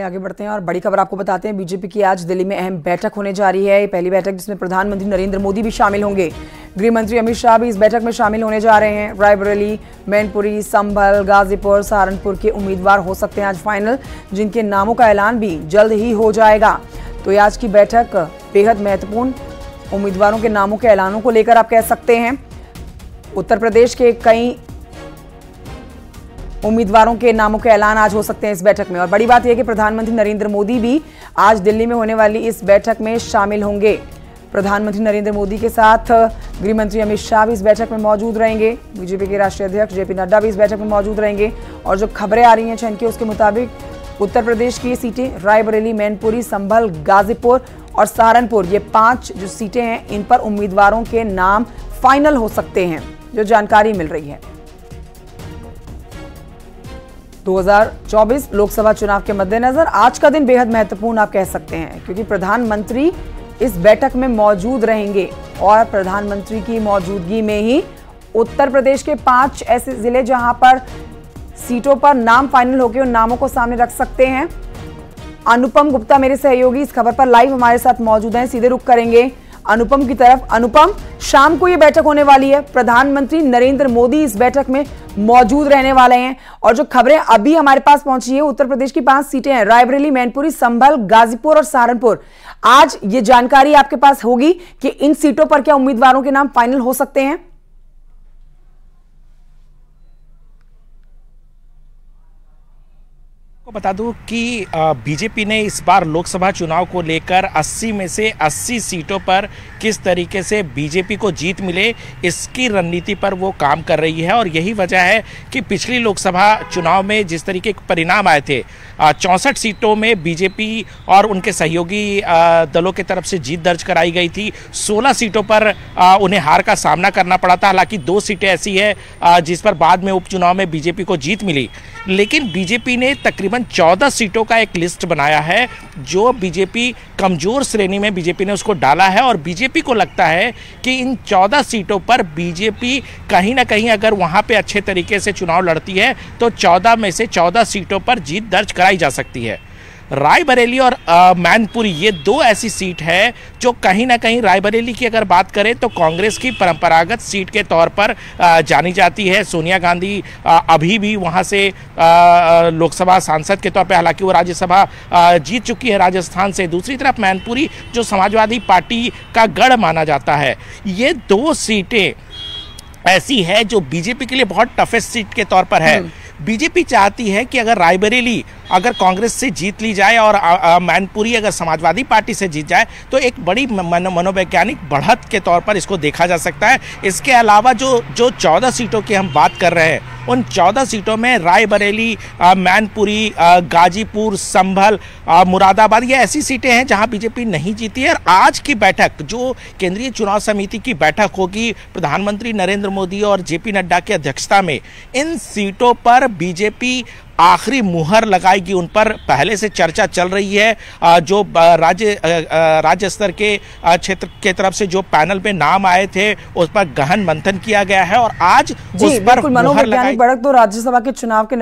आगे बढ़ते हैं और बड़ी खबर आपको बताते हैं। बीजेपी की आज दिल्ली में अहम बैठक होने जा रही है। ये पहली बैठक जिसमें प्रधानमंत्री नरेंद्र मोदी भी शामिल होंगे। गृह मंत्री अमित शाह भी इस बैठक में शामिल होने जा रहे हैं। रायबरेली, मैनपुरी, संभल, गाजीपुर, सहारनपुर के उम्मीदवार हो सकते हैं आज फाइनल, जिनके नामों का ऐलान भी जल्द ही हो जाएगा। तो ये आज की बैठक बेहद महत्वपूर्ण उम्मीदवारों के नामों के ऐलानों को लेकर आप कह सकते हैं। उत्तर प्रदेश के कई उम्मीदवारों के नामों के ऐलान आज हो सकते हैं इस बैठक में। और बड़ी बात यह कि प्रधानमंत्री नरेंद्र मोदी भी आज दिल्ली में होने वाली इस बैठक में शामिल होंगे। प्रधानमंत्री नरेंद्र मोदी के साथ गृह मंत्री अमित शाह भी इस बैठक में मौजूद रहेंगे। बीजेपी के राष्ट्रीय अध्यक्ष जेपी नड्डा भी इस बैठक में मौजूद रहेंगे। और जो खबरें आ रही हैं छन की, उसके मुताबिक उत्तर प्रदेश की सीटें रायबरेली, मैनपुरी, संभल, गाजीपुर और सहारनपुर, ये 5 जो सीटें हैं, इन पर उम्मीदवारों के नाम फाइनल हो सकते हैं, जो जानकारी मिल रही है। 2024 लोकसभा चुनाव के मद्देनजर आज का दिन बेहद महत्वपूर्ण आप कह सकते हैं, क्योंकि प्रधानमंत्री इस बैठक में मौजूद रहेंगे और प्रधानमंत्री की मौजूदगी में ही उत्तर प्रदेश के 5 ऐसे जिले जहां पर सीटों पर नाम फाइनल होकर उन नामों को सामने रख सकते हैं। अनुपम गुप्ता मेरे सहयोगी इस खबर पर लाइव हमारे साथ मौजूद हैं। सीधे रुख करेंगे अनुपम की तरफ। अनुपम, शाम को यह बैठक होने वाली है, प्रधानमंत्री नरेंद्र मोदी इस बैठक में मौजूद रहने वाले हैं और जो खबरें अभी हमारे पास पहुंची है, उत्तर प्रदेश की 5 सीटें हैं, रायबरेली, मैनपुरी, संभल, गाजीपुर और सहारनपुर। आज ये जानकारी आपके पास होगी कि इन सीटों पर क्या उम्मीदवारों के नाम फाइनल हो सकते हैं? को बता दूं कि बीजेपी ने इस बार लोकसभा चुनाव को लेकर 80 में से 80 सीटों पर किस तरीके से बीजेपी को जीत मिले, इसकी रणनीति पर वो काम कर रही है। और यही वजह है कि पिछली लोकसभा चुनाव में जिस तरीके के परिणाम आए थे, 64 सीटों में बीजेपी और उनके सहयोगी दलों की तरफ से जीत दर्ज कराई गई थी। 16 सीटों पर उन्हें हार का सामना करना पड़ा था। हालांकि 2 सीटें ऐसी है जिस पर बाद में उपचुनाव में बीजेपी को जीत मिली, लेकिन बीजेपी ने तकरीबन 14 सीटों का एक लिस्ट बनाया है जो बीजेपी कमजोर श्रेणी में बीजेपी ने उसको डाला है। और बीजेपी को लगता है कि इन 14 सीटों पर बीजेपी कहीं ना कहीं अगर वहां पे अच्छे तरीके से चुनाव लड़ती है तो 14 में से 14 सीटों पर जीत दर्ज कराई जा सकती है। रायबरेली और मैनपुरी, ये 2 ऐसी सीट है जो कहीं ना कहीं, रायबरेली की अगर बात करें तो कांग्रेस की परंपरागत सीट के तौर पर जानी जाती है। सोनिया गांधी अभी भी वहां से लोकसभा सांसद के तौर पे, हालांकि वो राज्यसभा जीत चुकी है राजस्थान से। दूसरी तरफ मैनपुरी जो समाजवादी पार्टी का गढ़ माना जाता है। ये 2 सीटें ऐसी है जो बीजेपी के लिए बहुत टफेस्ट सीट के तौर पर है। बीजेपी चाहती है कि अगर रायबरेली अगर कांग्रेस से जीत ली जाए और मैनपुरी अगर समाजवादी पार्टी से जीत जाए तो एक बड़ी मनोवैज्ञानिक बढ़त के तौर पर इसको देखा जा सकता है। इसके अलावा जो 14 सीटों की हम बात कर रहे हैं, उन 14 सीटों में रायबरेली, मैनपुरी, गाजीपुर, संभल, मुरादाबाद, ये ऐसी सीटें हैं जहां बीजेपी नहीं जीती है। और आज की बैठक, जो केंद्रीय चुनाव समिति की बैठक होगी प्रधानमंत्री नरेंद्र मोदी और जेपी नड्डा की अध्यक्षता में, इन सीटों पर बीजेपी आखिरी मुहर लगाएगी। उन पर पहले से चर्चा चल रही है। जो राज्य स्तर के क्षेत्र के तरफ से जो पैनल पे नाम आए थे, उस पर गहन मंथन किया गया है और आज उस पर मुहर लगाई। बढ़त तो राज्यसभा के चुनाव के